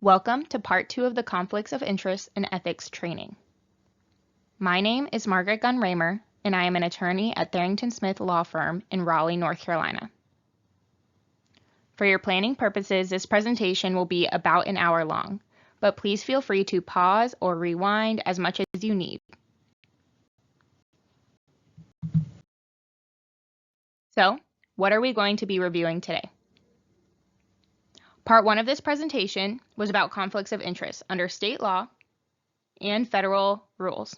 Welcome to Part 2 of the Conflicts of Interest and Ethics training. My name is Margaret Gunn-Raymer, and I am an attorney at Tharrington Smith Law Firm in Raleigh, North Carolina. For your planning purposes, this presentation will be about an hour long, but please feel free to pause or rewind as much as you need. So, what are we going to be reviewing today? Part 1 of this presentation was about conflicts of interest under state law and federal rules.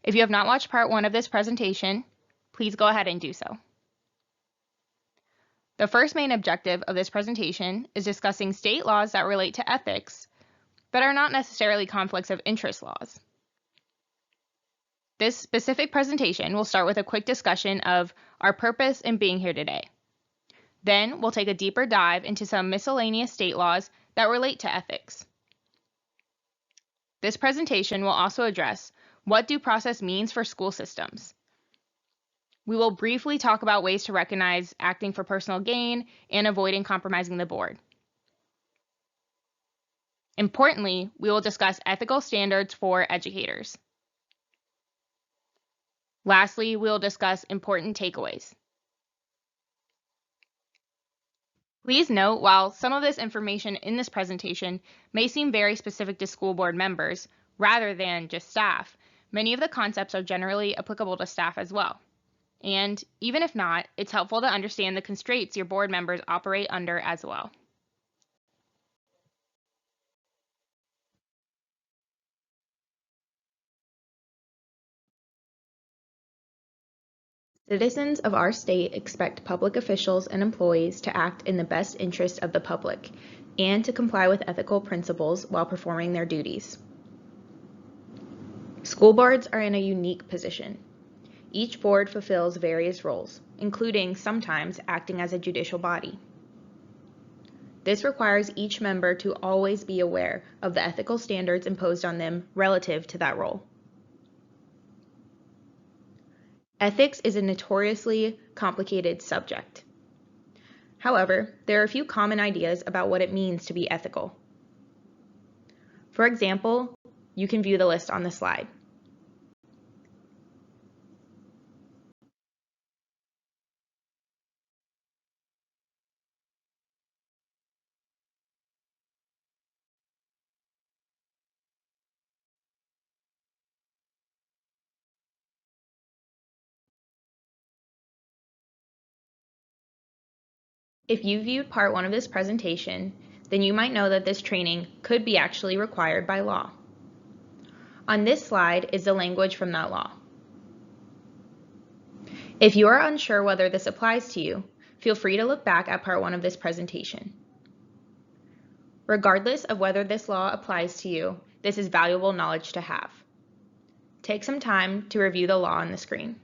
If you have not watched Part 1 of this presentation, please go ahead and do so. The first main objective of this presentation is discussing state laws that relate to ethics, but are not necessarily conflicts of interest laws. This specific presentation will start with a quick discussion of our purpose in being here today. Then we'll take a deeper dive into some miscellaneous state laws that relate to ethics. This presentation will also address what due process means for school systems. We will briefly talk about ways to recognize acting for personal gain and avoiding compromising the board. Importantly, we will discuss ethical standards for educators. Lastly, we will discuss important takeaways. Please note, while some of this information in this presentation may seem very specific to school board members rather than just staff, many of the concepts are generally applicable to staff as well. And even if not, it's helpful to understand the constraints your board members operate under as well. Citizens of our state expect public officials and employees to act in the best interest of the public and to comply with ethical principles while performing their duties. School boards are in a unique position. Each board fulfills various roles, including sometimes acting as a judicial body. This requires each member to always be aware of the ethical standards imposed on them relative to that role. Ethics is a notoriously complicated subject. However, there are a few common ideas about what it means to be ethical. For example, you can view the list on the slide. If you viewed Part 1 of this presentation, then you might know that this training could be actually required by law. On this slide is the language from that law. If you are unsure whether this applies to you, feel free to look back at Part 1 of this presentation. Regardless of whether this law applies to you, this is valuable knowledge to have. Take some time to review the law on the screen.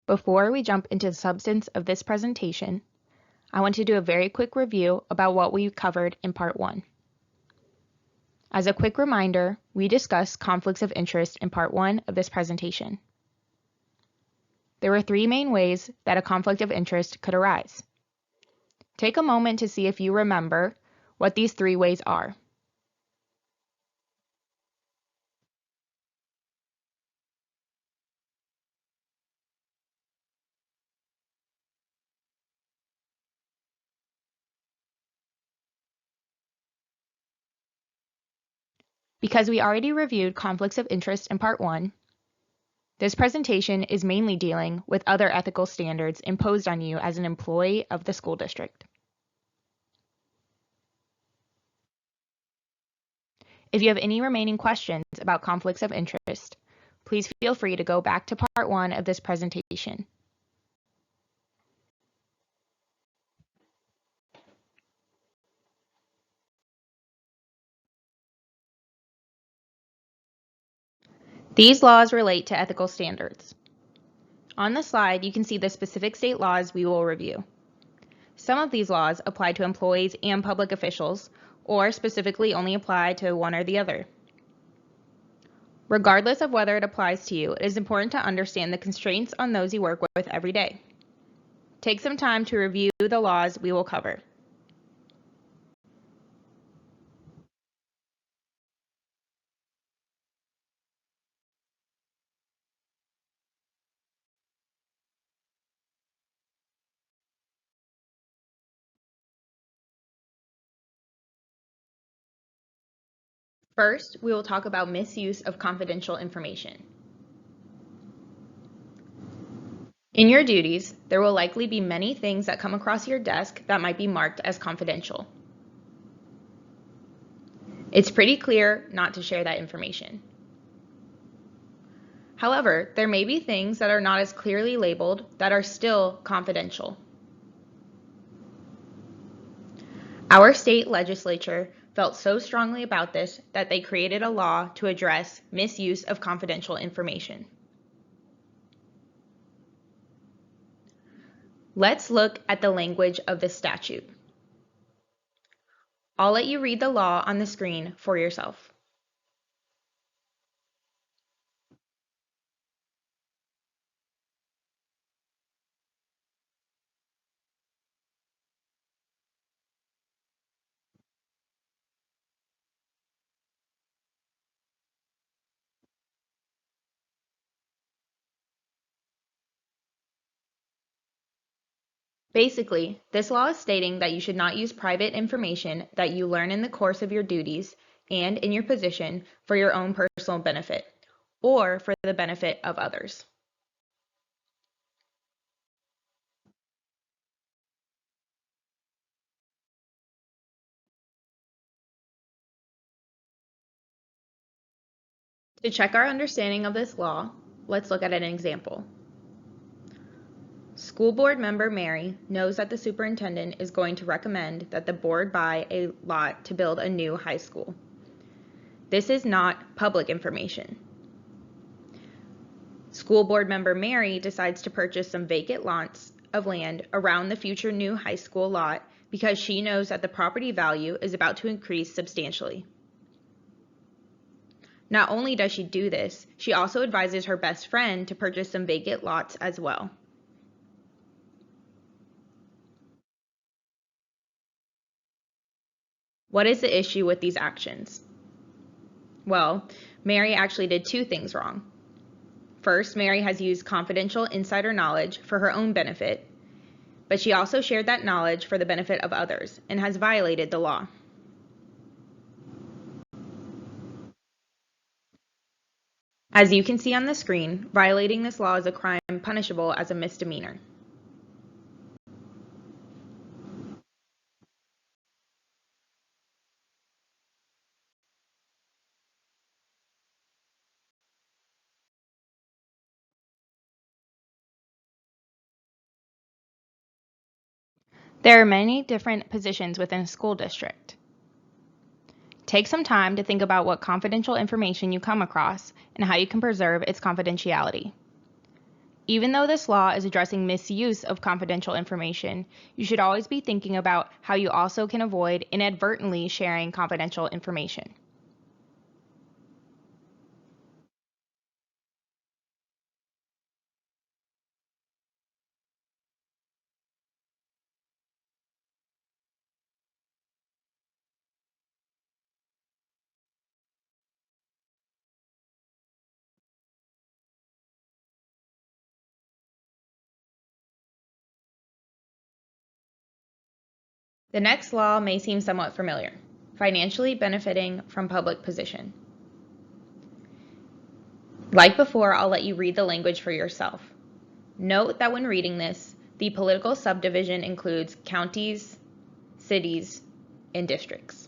Before we jump into the substance of this presentation, I want to do a very quick review about what we covered in Part 1. As a quick reminder, we discussed conflicts of interest in Part 1 of this presentation. There were 3 main ways that a conflict of interest could arise. Take a moment to see if you remember what these 3 ways are. Because we already reviewed conflicts of interest in Part 1, this presentation is mainly dealing with other ethical standards imposed on you as an employee of the school district. If you have any remaining questions about conflicts of interest, please feel free to go back to Part 1 of this presentation. These laws relate to ethical standards. On the slide, you can see the specific state laws we will review. Some of these laws apply to employees and public officials, or specifically only apply to one or the other. Regardless of whether it applies to you, it is important to understand the constraints on those you work with every day. Take some time to review the laws we will cover. First, we will talk about misuse of confidential information. In your duties, there will likely be many things that come across your desk that might be marked as confidential. It's pretty clear not to share that information. However, there may be things that are not as clearly labeled that are still confidential. Our state legislature felt so strongly about this that they created a law to address misuse of confidential information. Let's look at the language of the statute. I'll let you read the law on the screen for yourself. Basically, this law is stating that you should not use private information that you learn in the course of your duties and in your position for your own personal benefit or for the benefit of others. To check our understanding of this law, let's look at an example. School board member Mary knows that the superintendent is going to recommend that the board buy a lot to build a new high school. This is not public information. School board member Mary decides to purchase some vacant lots of land around the future new high school lot because she knows that the property value is about to increase substantially. Not only does she do this, she also advises her best friend to purchase some vacant lots as well. What is the issue with these actions? Well, Mary actually did two things wrong. First, Mary has used confidential insider knowledge for her own benefit, but she also shared that knowledge for the benefit of others and has violated the law. As you can see on the screen, violating this law is a crime punishable as a misdemeanor. There are many different positions within a school district. Take some time to think about what confidential information you come across and how you can preserve its confidentiality. Even though this law is addressing misuse of confidential information, you should always be thinking about how you also can avoid inadvertently sharing confidential information. The next law may seem somewhat familiar: financially benefiting from public position. Like before, I'll let you read the language for yourself. Note that when reading this, the political subdivision includes counties, cities, and districts.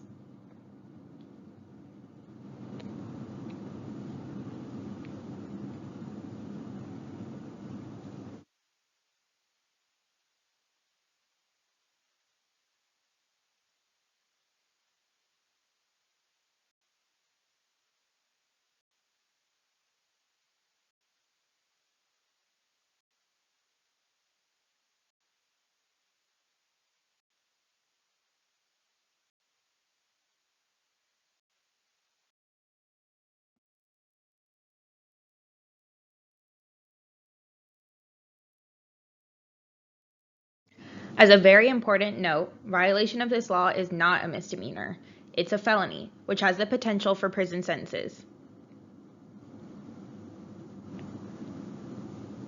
As a very important note, violation of this law is not a misdemeanor. It's a felony, which has the potential for prison sentences.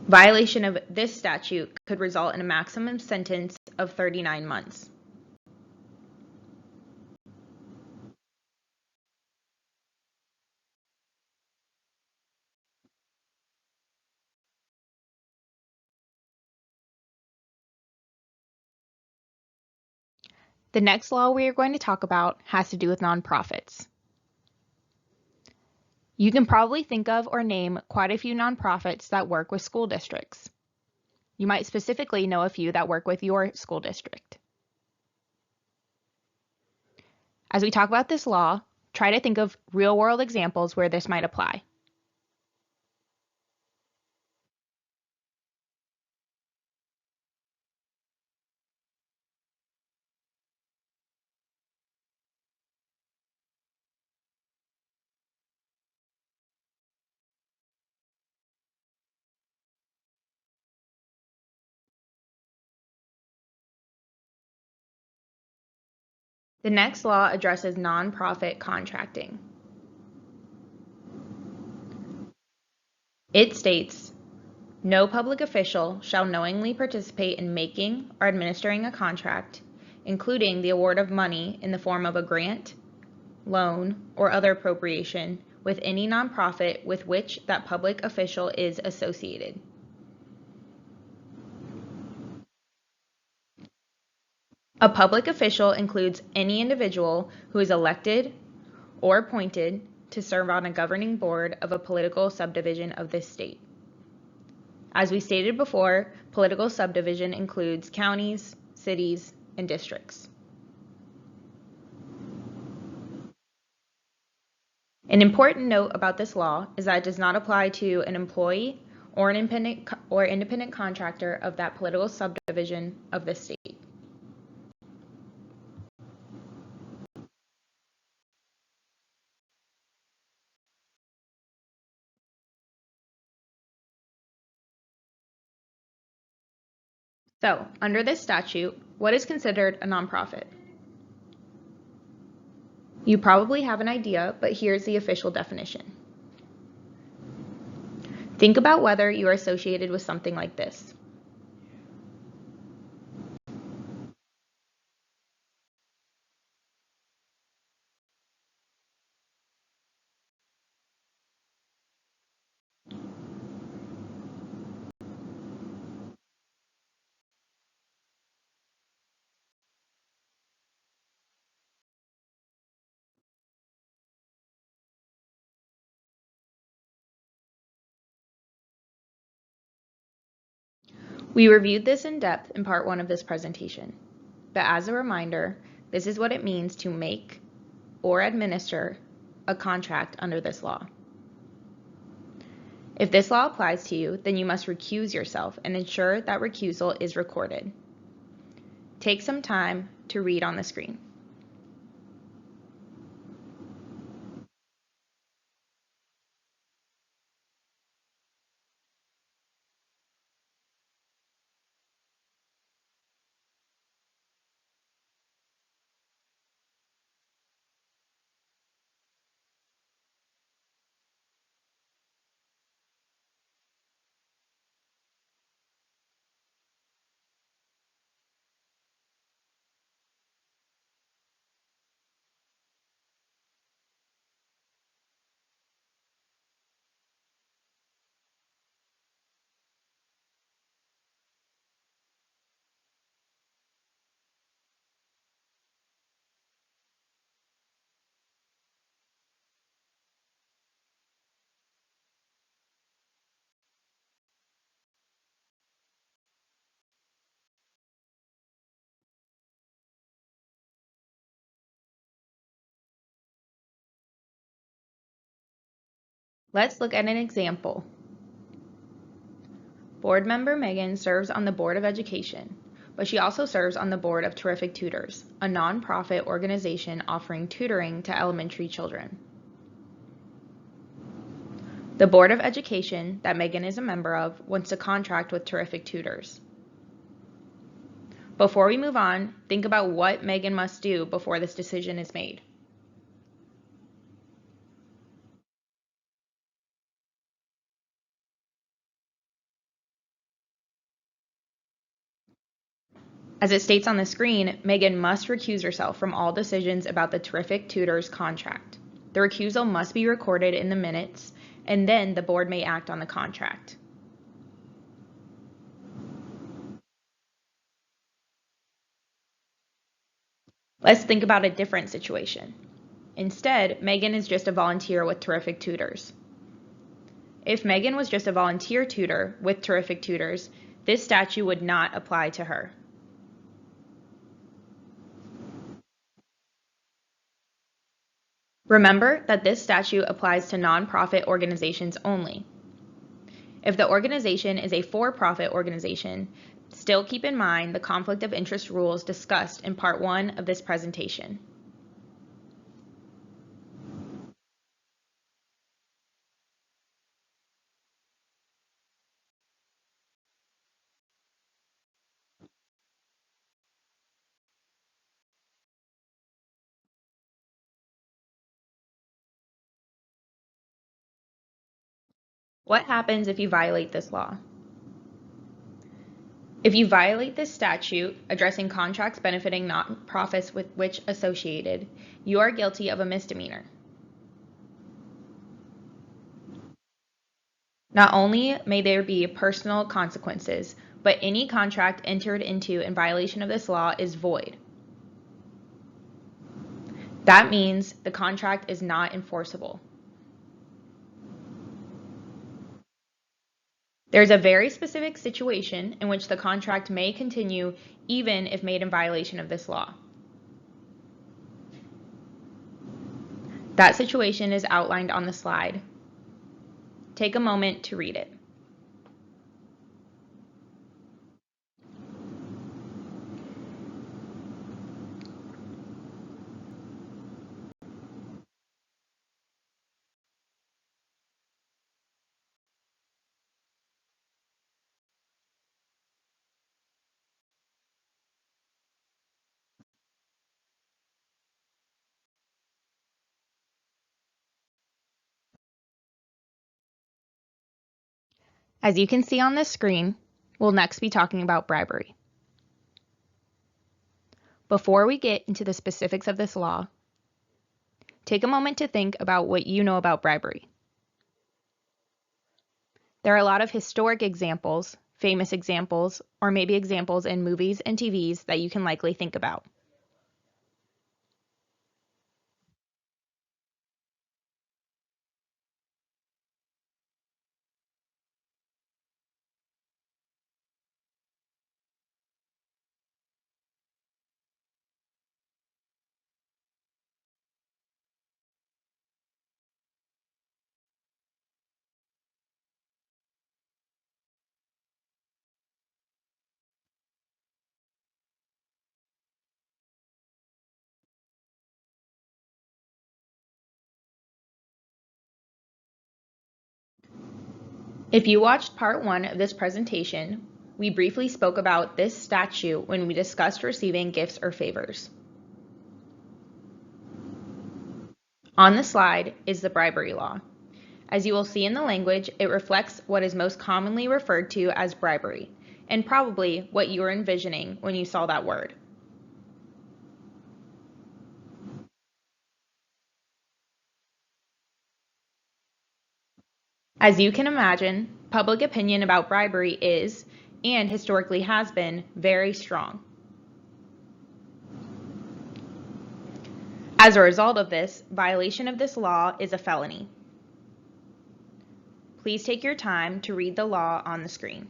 Violation of this statute could result in a maximum sentence of 39 months. The next law we are going to talk about has to do with nonprofits. You can probably think of or name quite a few nonprofits that work with school districts. You might specifically know a few that work with your school district. As we talk about this law, try to think of real-world examples where this might apply. The next law addresses nonprofit contracting. It states, no public official shall knowingly participate in making or administering a contract, including the award of money in the form of a grant, loan, or other appropriation with any nonprofit with which that public official is associated. A public official includes any individual who is elected or appointed to serve on a governing board of a political subdivision of this state. As we stated before, political subdivision includes counties, cities, and districts. An important note about this law is that it does not apply to an employee or an independent contractor of that political subdivision of the state. So, under this statute, what is considered a nonprofit? You probably have an idea, but here's the official definition. Think about whether you are associated with something like this. We reviewed this in depth in part 1 of this presentation, but as a reminder, this is what it means to make or administer a contract under this law. If this law applies to you, then you must recuse yourself and ensure that recusal is recorded. Take some time to read on the screen. Let's look at an example. Board member Megan serves on the Board of Education, but she also serves on the board of Terrific Tutors, a nonprofit organization offering tutoring to elementary children. The Board of Education that Megan is a member of wants to contract with Terrific Tutors. Before we move on, think about what Megan must do before this decision is made. As it states on the screen, Megan must recuse herself from all decisions about the Terrific Tutors contract. The recusal must be recorded in the minutes, and then the board may act on the contract. Let's think about a different situation. Instead, Megan is just a volunteer with Terrific Tutors. If Megan was just a volunteer tutor with Terrific Tutors, this statute would not apply to her. Remember that this statute applies to nonprofit organizations only. If the organization is a for-profit organization, still keep in mind the conflict of interest rules discussed in Part 1 of this presentation. What happens if you violate this law? If you violate this statute addressing contracts benefiting nonprofits with which associated, you are guilty of a misdemeanor. Not only may there be personal consequences, but any contract entered into in violation of this law is void. That means the contract is not enforceable. There's a very specific situation in which the contract may continue even if made in violation of this law. That situation is outlined on the slide. Take a moment to read it. As you can see on this screen, we'll next be talking about bribery. Before we get into the specifics of this law, take a moment to think about what you know about bribery. There are a lot of historic examples, famous examples, or maybe examples in movies and TVs that you can likely think about. If you watched part 1 of this presentation, we briefly spoke about this statute when we discussed receiving gifts or favors. On the slide is the bribery law. As you will see in the language, it reflects what is most commonly referred to as bribery, and probably what you were envisioning when you saw that word. As you can imagine, public opinion about bribery is, and historically has been, very strong. As a result of this, violation of this law is a felony. Please take your time to read the law on the screen.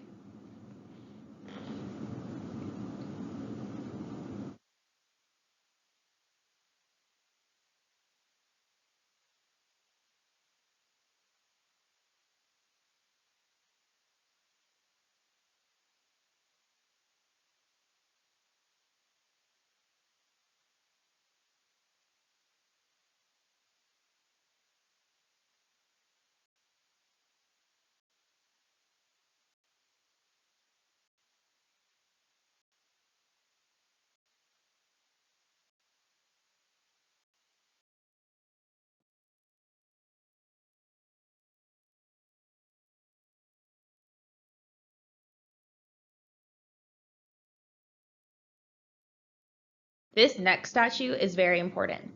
This next statute is very important.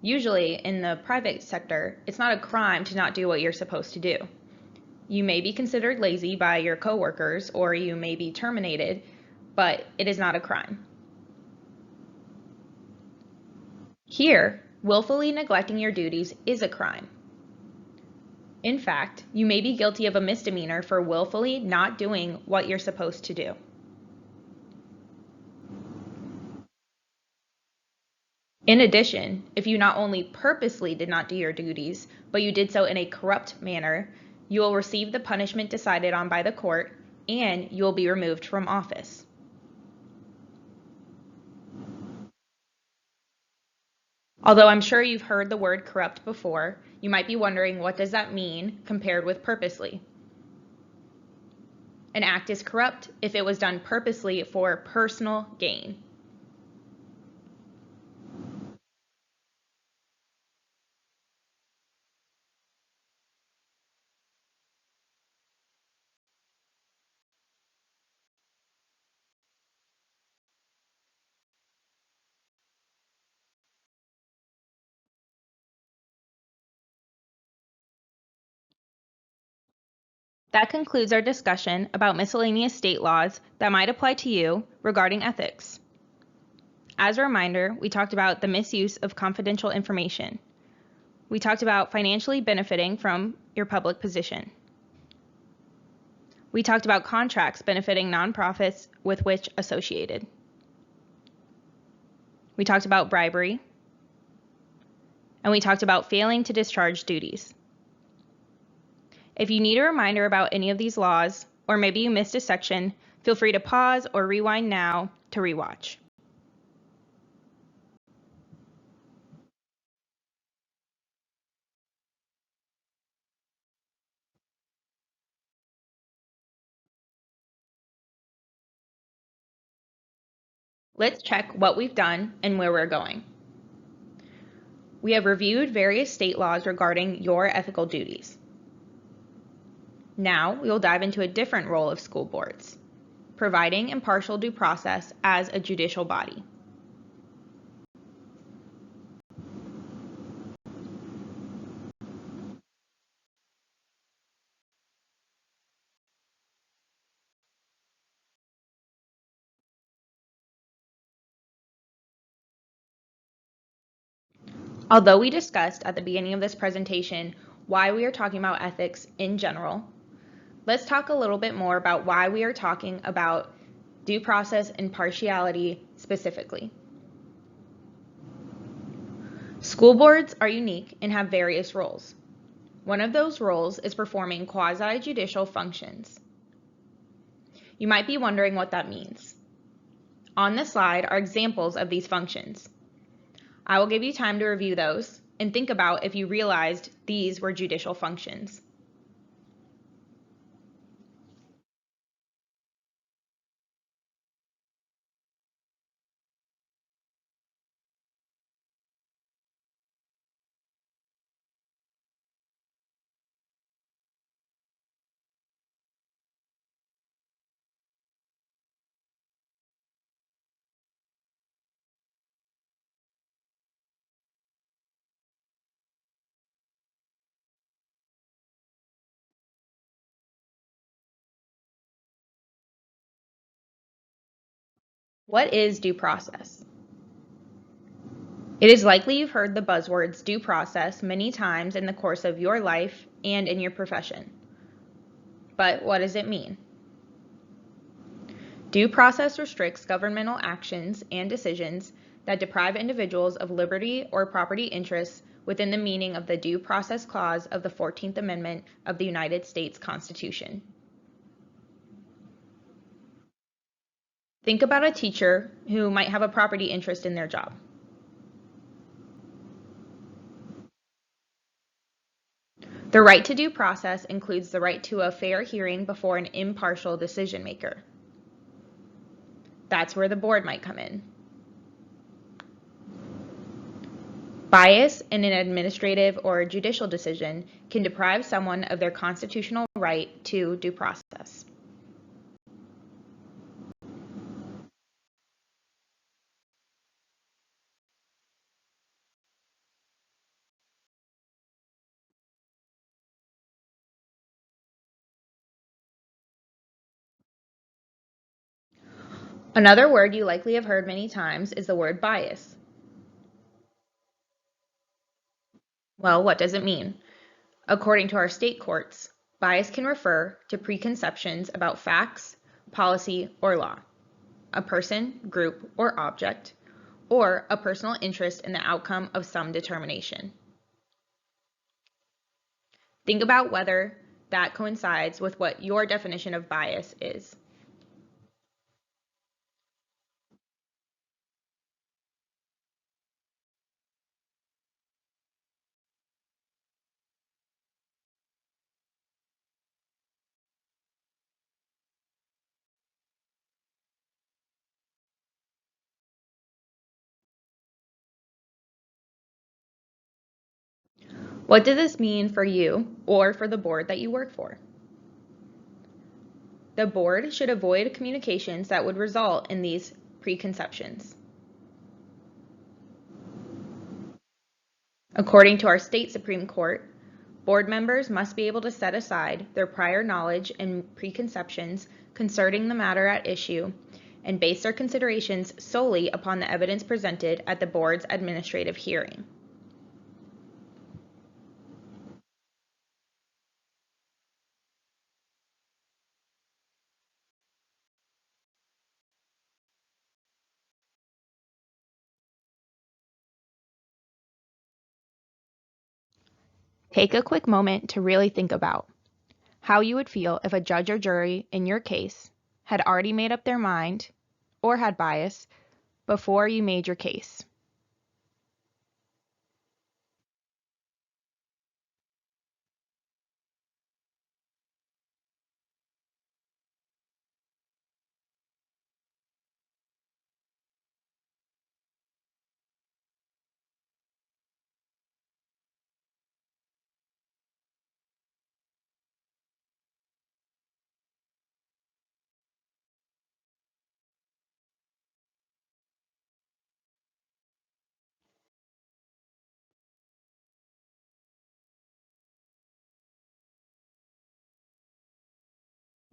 Usually, in the private sector, it's not a crime to not do what you're supposed to do. You may be considered lazy by your coworkers, or you may be terminated, but it is not a crime. Here, willfully neglecting your duties is a crime. In fact, you may be guilty of a misdemeanor for willfully not doing what you're supposed to do. In addition, if you not only purposely did not do your duties, but you did so in a corrupt manner, you will receive the punishment decided on by the court, and you will be removed from office. Although I'm sure you've heard the word corrupt before, you might be wondering, what does that mean compared with purposely? An act is corrupt if it was done purposely for personal gain. That concludes our discussion about miscellaneous state laws that might apply to you regarding ethics. As a reminder, we talked about the misuse of confidential information. We talked about financially benefiting from your public position. We talked about contracts benefiting nonprofits with which associated. We talked about bribery. And we talked about failing to discharge duties. If you need a reminder about any of these laws, or maybe you missed a section, feel free to pause or rewind now to rewatch. Let's check what we've done and where we're going. We have reviewed various state laws regarding your ethical duties. Now we will dive into a different role of school boards, providing impartial due process as a judicial body. Although we discussed at the beginning of this presentation why we are talking about ethics in general, let's talk a little bit more about why we are talking about due process and partiality specifically. School boards are unique and have various roles. One of those roles is performing quasi-judicial functions. You might be wondering what that means. On this slide are examples of these functions. I will give you time to review those and think about if you realized these were judicial functions. What is due process? It is likely you've heard the buzzwords due process many times in the course of your life and in your profession. But what does it mean? Due process restricts governmental actions and decisions that deprive individuals of liberty or property interests within the meaning of the Due Process Clause of the 14th Amendment of the United States Constitution. Think about a teacher who might have a property interest in their job. The right to due process includes the right to a fair hearing before an impartial decision maker. That's where the board might come in. Bias in an administrative or judicial decision can deprive someone of their constitutional right to due process. Another word you likely have heard many times is the word bias. Well, what does it mean? According to our state courts, bias can refer to preconceptions about facts, policy, or law, a person, group, or object, or a personal interest in the outcome of some determination. Think about whether that coincides with what your definition of bias is. What does this mean for you or for the board that you work for? The board should avoid communications that would result in these preconceptions. According to our state Supreme Court, board members must be able to set aside their prior knowledge and preconceptions concerning the matter at issue and base their considerations solely upon the evidence presented at the board's administrative hearing. Take a quick moment to really think about how you would feel if a judge or jury in your case had already made up their mind or had bias before you made your case.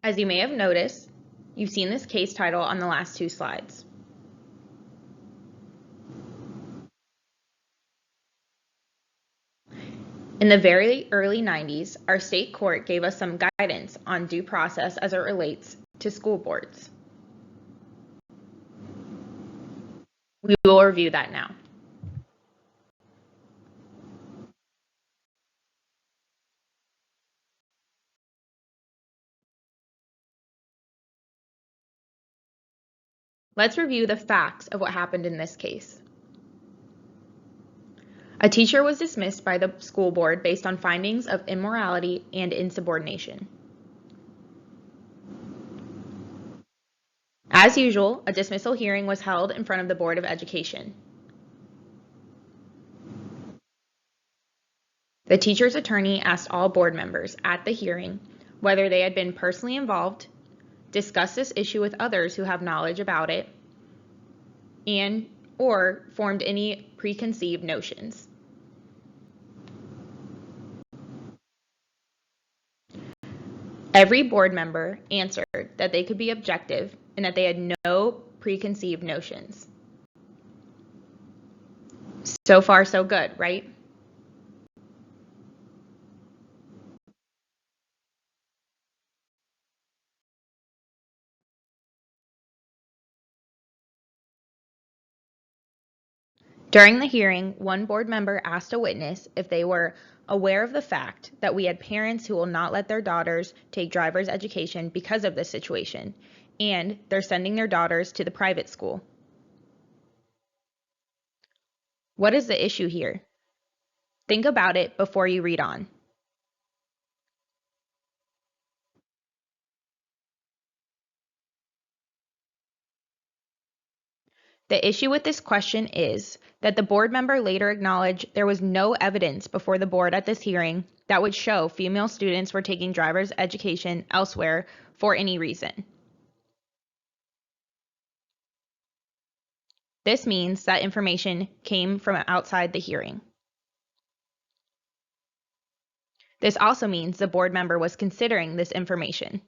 As you may have noticed, you've seen this case title on the last two slides. In the very early 90s, our state court gave us some guidance on due process as it relates to school boards. We will review that now. Let's review the facts of what happened in this case. A teacher was dismissed by the school board based on findings of immorality and insubordination. As usual, a dismissal hearing was held in front of the Board of Education. The teacher's attorney asked all board members at the hearing whether they had been personally involved, discussed this issue with others who have knowledge about it, and or formed any preconceived notions. Every board member answered that they could be objective and that they had no preconceived notions. So far, so good, right? During the hearing, one board member asked a witness if they were aware of the fact that we had parents who will not let their daughters take driver's education because of this situation, and they're sending their daughters to the private school. What is the issue here? Think about it before you read on. The issue with this question is that the board member later acknowledged there was no evidence before the board at this hearing that would show female students were taking driver's education elsewhere for any reason. This means that information came from outside the hearing. This also means the board member was considering this information.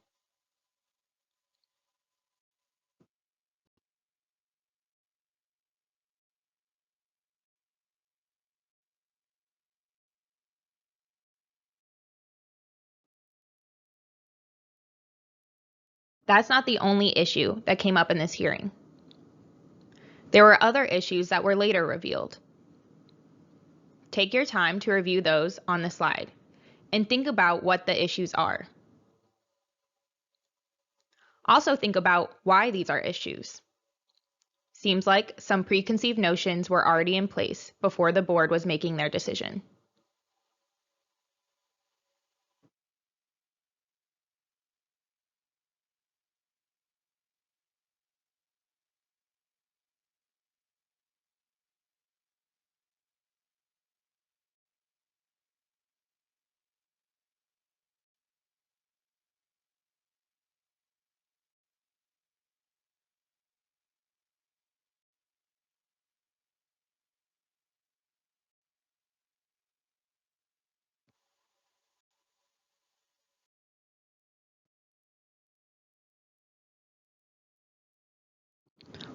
That's not the only issue that came up in this hearing. There were other issues that were later revealed. Take your time to review those on the slide and think about what the issues are. Also think about why these are issues. Seems like some preconceived notions were already in place before the board was making their decision.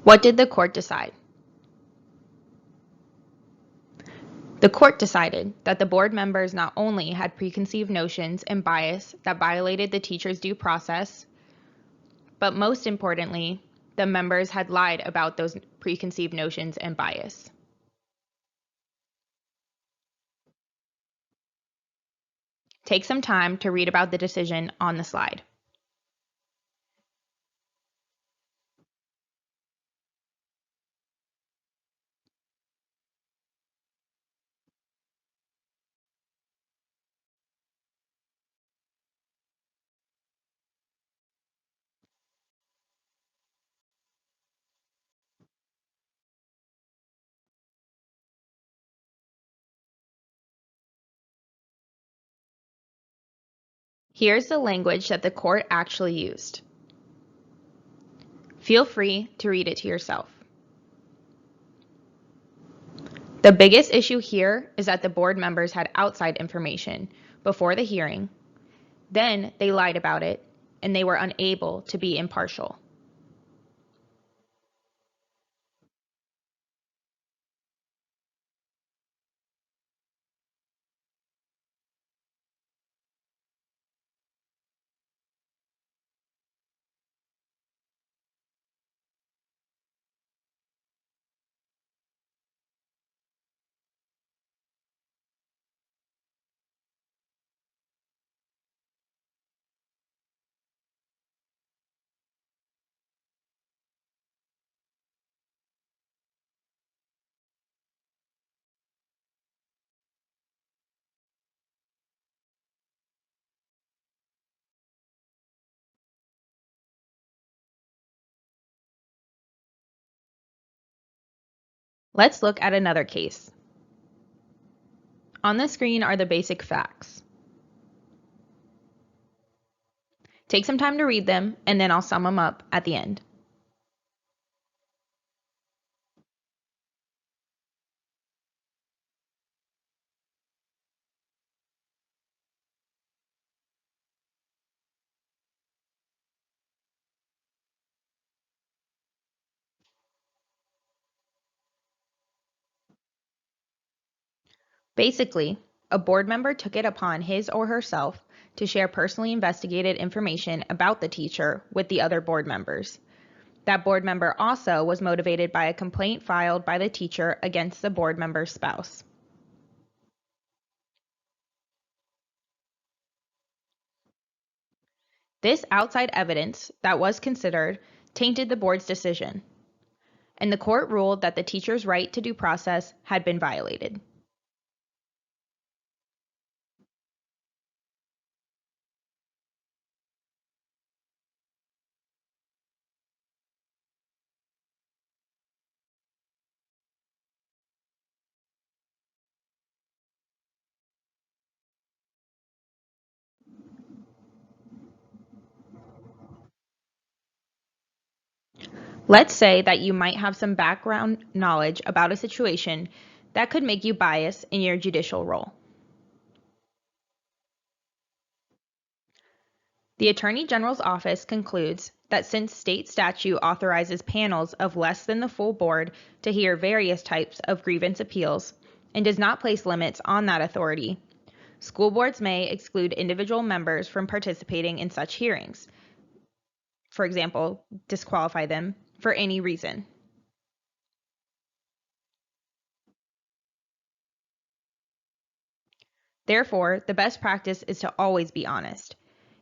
What did the court decide? The court decided that the board members not only had preconceived notions and bias that violated the teacher's due process, but most importantly, the members had lied about those preconceived notions and bias. Take some time to read about the decision on the slide. Here's the language that the court actually used. Feel free to read it to yourself. The biggest issue here is that the board members had outside information before the hearing, then they lied about it, and they were unable to be impartial. Let's look at another case. On the screen are the basic facts. Take some time to read them, and then I'll sum them up at the end. Basically, a board member took it upon his or herself to share personally investigated information about the teacher with the other board members. That board member also was motivated by a complaint filed by the teacher against the board member's spouse. This outside evidence that was considered tainted the board's decision, and the court ruled that the teacher's right to due process had been violated. Let's say that you might have some background knowledge about a situation that could make you biased in your judicial role. The Attorney General's office concludes that since state statute authorizes panels of less than the full board to hear various types of grievance appeals and does not place limits on that authority, school boards may exclude individual members from participating in such hearings. for example, disqualify them for any reason. Therefore, the best practice is to always be honest.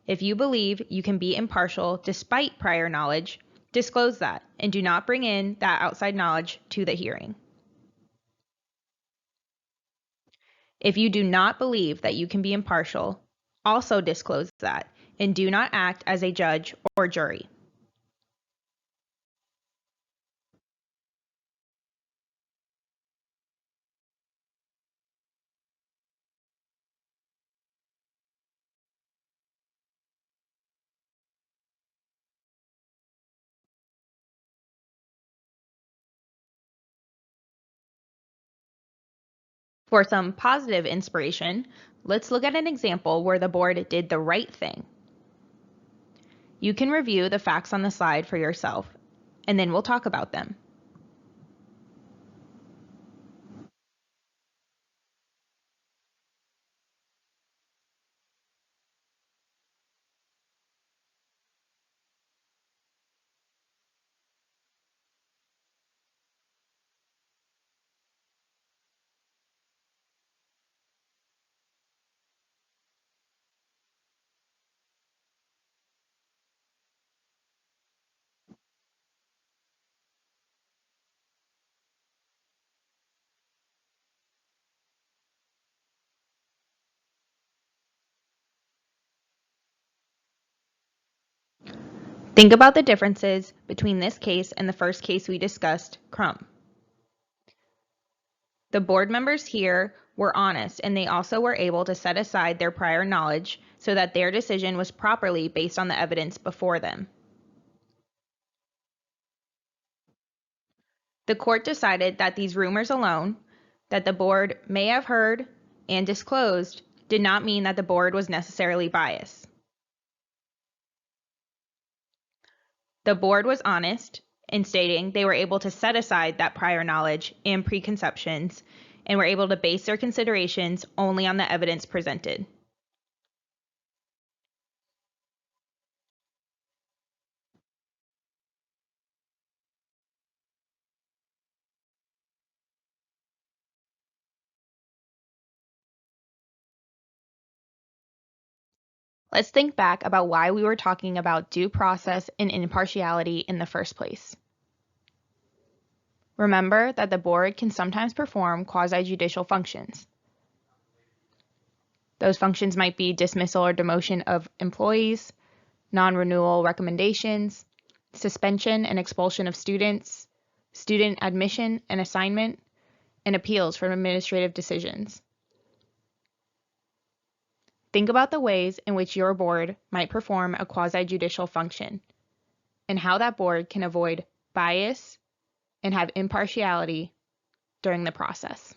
If you believe you can be impartial despite prior knowledge, disclose that and do not bring in that outside knowledge to the hearing. If you do not believe that you can be impartial, also disclose that and do not act as a judge or jury. For some positive inspiration, let's look at an example where the board did the right thing. You can review the facts on the slide for yourself, and then we'll talk about them. Think about the differences between this case and the first case we discussed, Crumb. The board members here were honest, and they also were able to set aside their prior knowledge so that their decision was properly based on the evidence before them. The court decided that these rumors alone, that the board may have heard and disclosed, did not mean that the board was necessarily biased. The board was honest in stating they were able to set aside that prior knowledge and preconceptions and were able to base their considerations only on the evidence presented. Let's think back about why we were talking about due process and impartiality in the first place. Remember that the board can sometimes perform quasi-judicial functions. Those functions might be dismissal or demotion of employees, non-renewal recommendations, suspension and expulsion of students, student admission and assignment, and appeals from administrative decisions. Think about the ways in which your board might perform a quasi-judicial function and how that board can avoid bias and have impartiality during the process.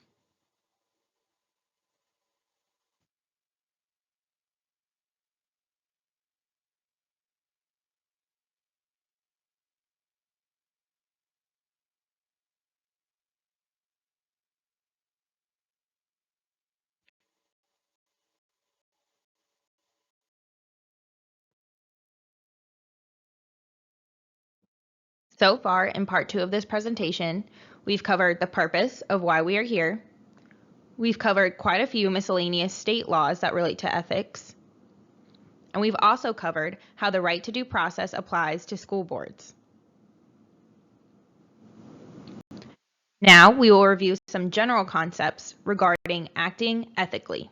So far, in part 2 of this presentation, we've covered the purpose of why we are here. We've covered quite a few miscellaneous state laws that relate to ethics. And we've also covered how the right to due process applies to school boards. Now we will review some general concepts regarding acting ethically.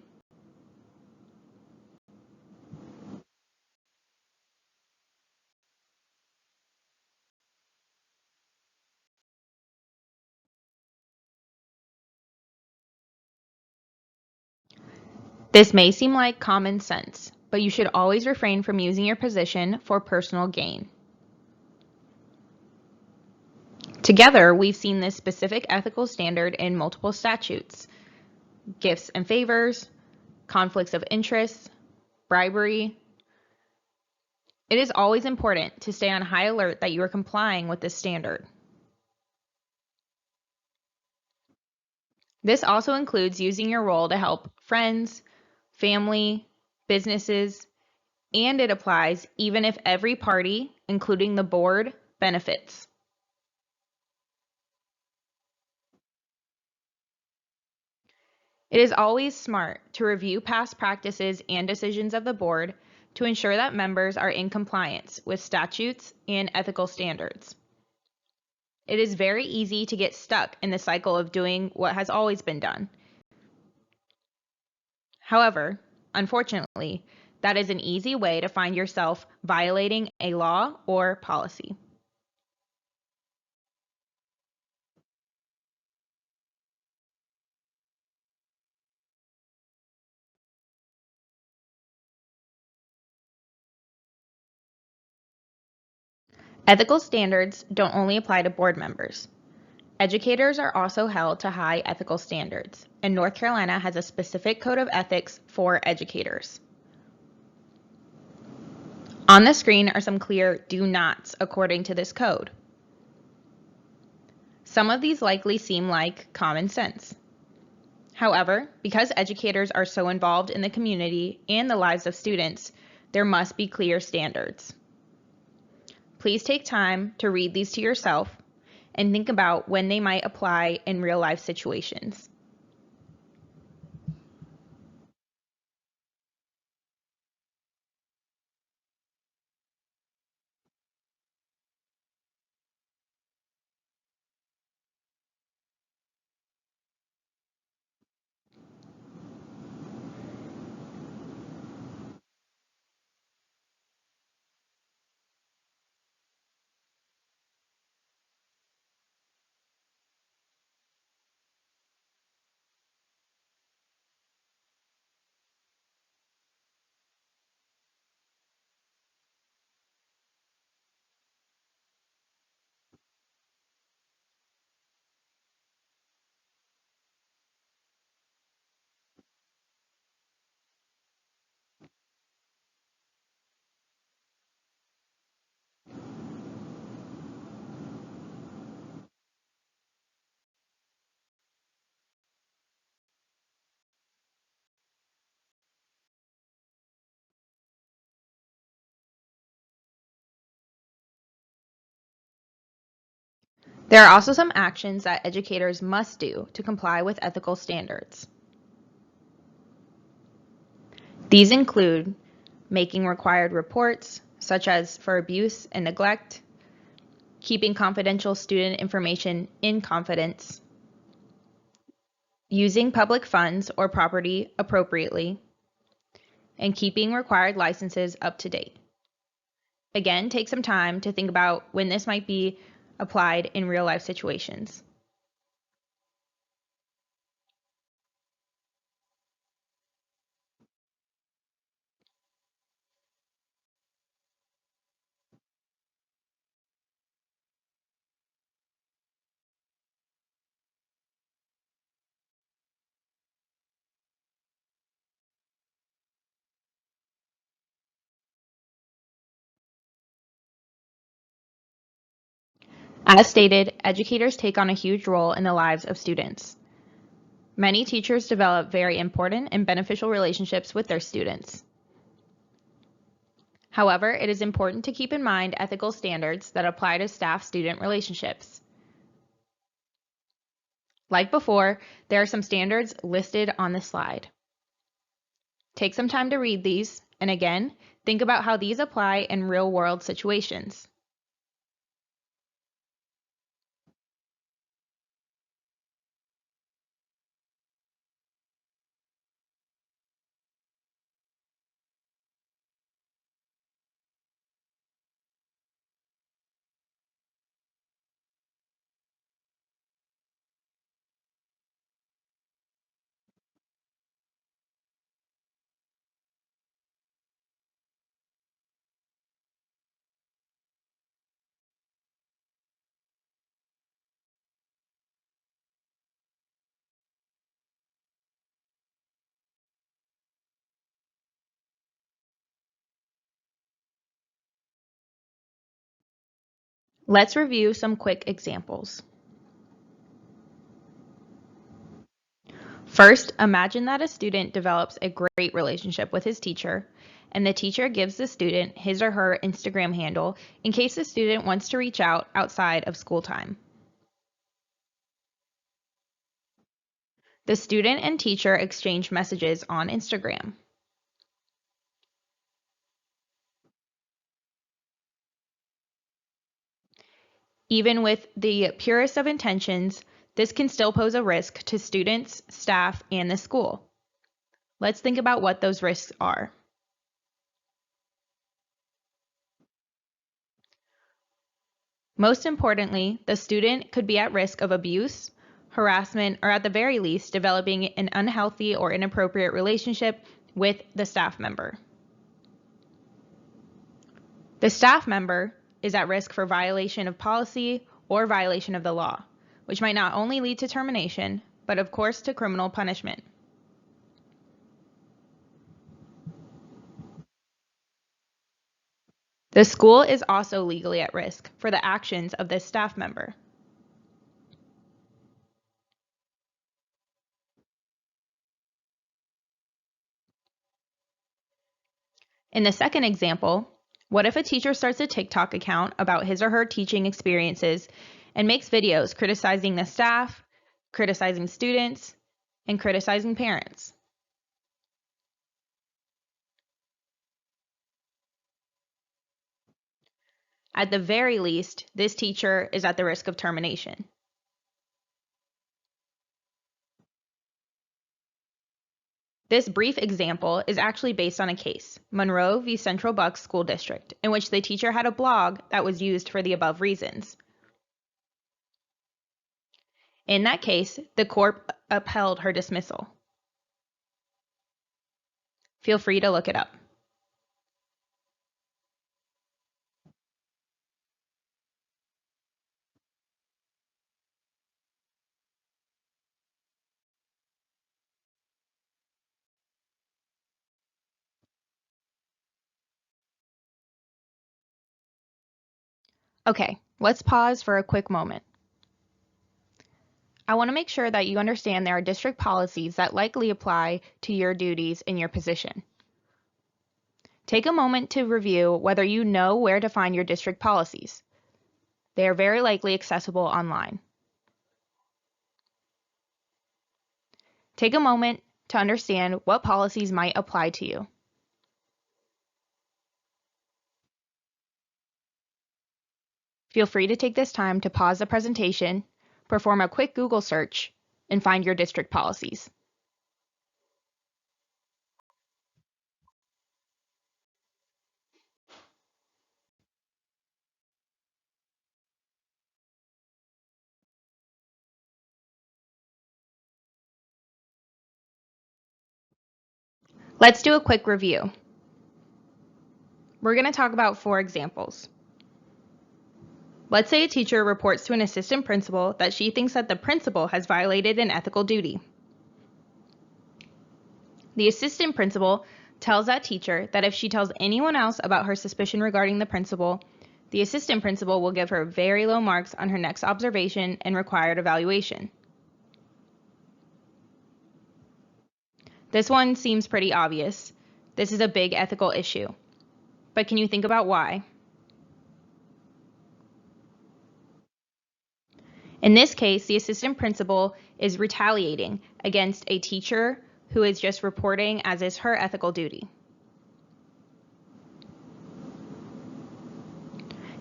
This may seem like common sense, but you should always refrain from using your position for personal gain. Together, we've seen this specific ethical standard in multiple statutes: gifts and favors, conflicts of interest, bribery. It is always important to stay on high alert that you are complying with this standard. This also includes using your role to help friends, family, businesses, and it applies even if every party, including the board, benefits. It is always smart to review past practices and decisions of the board to ensure that members are in compliance with statutes and ethical standards. It is very easy to get stuck in the cycle of doing what has always been done. However, unfortunately, that is an easy way to find yourself violating a law or policy. Ethical standards don't only apply to board members. Educators are also held to high ethical standards, and North Carolina has a specific code of ethics for educators. On the screen are some clear do nots according to this code. Some of these likely seem like common sense. However, because educators are so involved in the community and the lives of students, there must be clear standards. Please take time to read these to yourself and think about when they might apply in real-life situations. There are also some actions that educators must do to comply with ethical standards. These include making required reports, such as for abuse and neglect, keeping confidential student information in confidence, using public funds or property appropriately, and keeping required licenses up to date. Again, take some time to think about when this might be applied in real-life situations. As stated, educators take on a huge role in the lives of students. Many teachers develop very important and beneficial relationships with their students. However, it is important to keep in mind ethical standards that apply to staff-student relationships. Like before, there are some standards listed on the slide. Take some time to read these, and again, think about how these apply in real-world situations. Let's review some quick examples. First, imagine that a student develops a great relationship with his teacher, and the teacher gives the student his or her Instagram handle in case the student wants to reach out outside of school time. The student and teacher exchange messages on Instagram. Even with the purest of intentions, this can still pose a risk to students, staff, and the school. Let's think about what those risks are. Most importantly, the student could be at risk of abuse, harassment, or at the very least, developing an unhealthy or inappropriate relationship with the staff member. The staff member is at risk for violation of policy or violation of the law, which might not only lead to termination, but of course to criminal punishment. The school is also legally at risk for the actions of this staff member. In the second example, what if a teacher starts a TikTok account about his or her teaching experiences and makes videos criticizing the staff, criticizing students, and criticizing parents? At the very least, this teacher is at the risk of termination. This brief example is actually based on a case, Monroe v. Central Bucks School District, in which the teacher had a blog that was used for the above reasons. In that case, the court upheld her dismissal. Feel free to look it up. Okay, let's pause for a quick moment. I want to make sure that you understand there are district policies that likely apply to your duties in your position. Take a moment to review whether you know where to find your district policies. They are very likely accessible online. Take a moment to understand what policies might apply to you. Feel free to take this time to pause the presentation, perform a quick Google search, and find your district policies. Let's do a quick review. We're going to talk about 4 examples. Let's say a teacher reports to an assistant principal that she thinks that the principal has violated an ethical duty. The assistant principal tells that teacher that if she tells anyone else about her suspicion regarding the principal, the assistant principal will give her very low marks on her next observation and required evaluation. This one seems pretty obvious. This is a big ethical issue. But can you think about why? In this case, the assistant principal is retaliating against a teacher who is just reporting as is her ethical duty.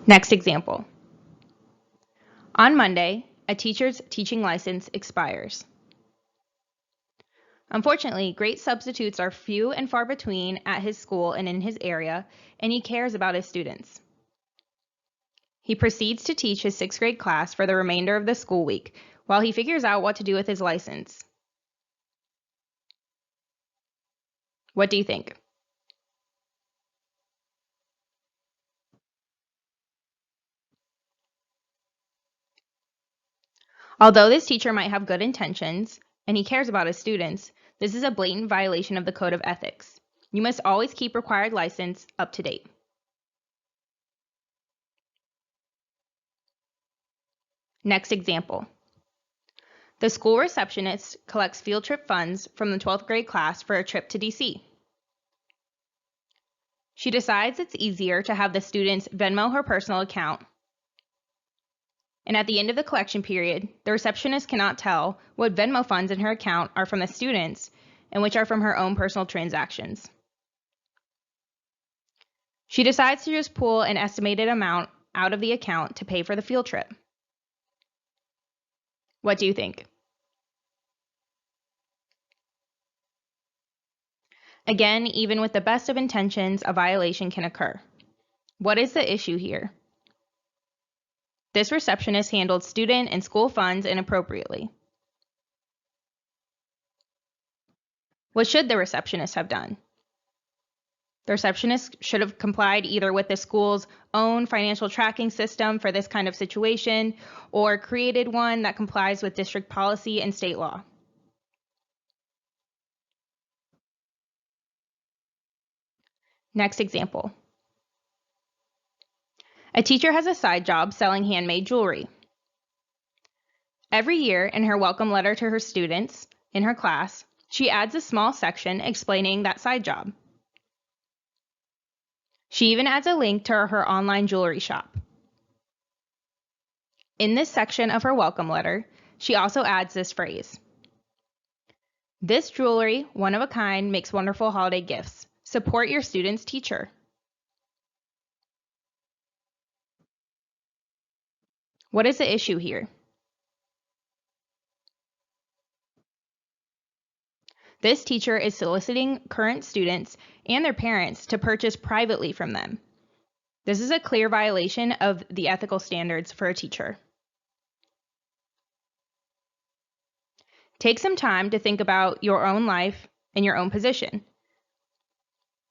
Next example. On Monday, a teacher's teaching license expires. Unfortunately, great substitutes are few and far between at his school and in his area, and he cares about his students. He proceeds to teach his 6th grade class for the remainder of the school week while he figures out what to do with his license. What do you think? Although this teacher might have good intentions and he cares about his students, this is a blatant violation of the Code of Ethics. You must always keep required license up to date. Next example. The school receptionist collects field trip funds from the 12th grade class for a trip to DC. She decides it's easier to have the students Venmo her personal account. And at the end of the collection period, the receptionist cannot tell what Venmo funds in her account are from the students and which are from her own personal transactions. She decides to just pull an estimated amount out of the account to pay for the field trip. What do you think? Again, even with the best of intentions, a violation can occur. What is the issue here? This receptionist handled student and school funds inappropriately. What should the receptionist have done? The receptionist should have complied either with the school's own financial tracking system for this kind of situation or created one that complies with district policy and state law. Next example. A teacher has a side job selling handmade jewelry. Every year in her welcome letter to her students in her class, she adds a small section explaining that side job. She even adds a link to her online jewelry shop. In this section of her welcome letter, she also adds this phrase: "This jewelry, one of a kind, makes wonderful holiday gifts. Support your student's teacher." What is the issue here? This teacher is soliciting current students and their parents to purchase privately from them. This is a clear violation of the ethical standards for a teacher. Take some time to think about your own life and your own position.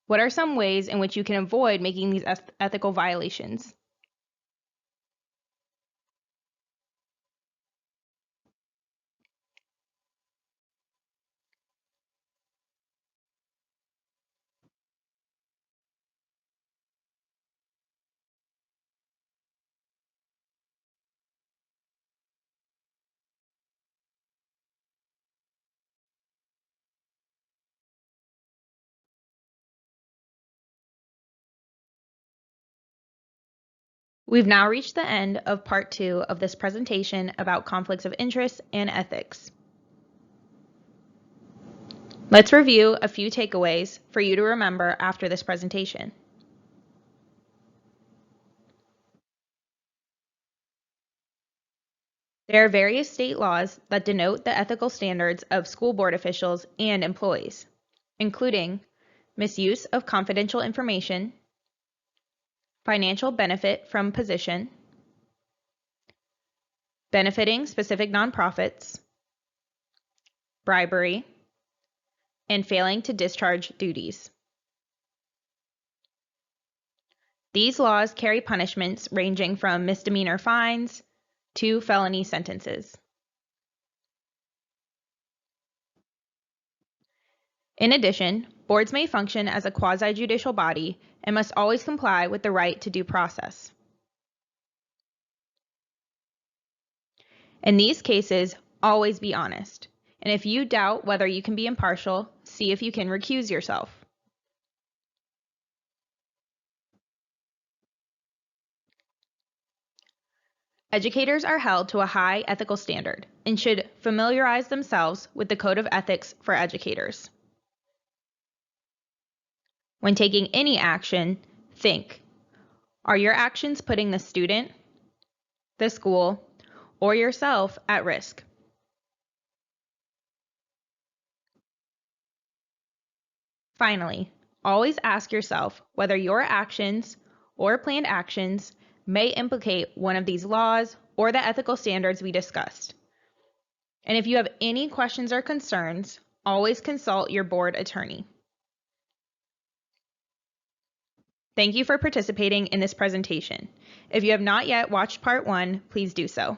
What are some ways in which you can avoid making these ethical violations? We've now reached the end of part 2 of this presentation about conflicts of interest and ethics. Let's review a few takeaways for you to remember after this presentation. There are various state laws that denote the ethical standards of school board officials and employees, including misuse of confidential information, financial benefit from position, benefiting specific nonprofits, bribery, and failing to discharge duties. These laws carry punishments ranging from misdemeanor fines to felony sentences. In addition, boards may function as a quasi-judicial body and must always comply with the right to due process. In these cases, always be honest, and if you doubt whether you can be impartial, see if you can recuse yourself. Educators are held to a high ethical standard and should familiarize themselves with the Code of Ethics for Educators. When taking any action, think, are your actions putting the student, the school, or yourself at risk? Finally, always ask yourself whether your actions or planned actions may implicate one of these laws or the ethical standards we discussed. And if you have any questions or concerns, always consult your board attorney. Thank you for participating in this presentation. If you have not yet watched part 1, please do so.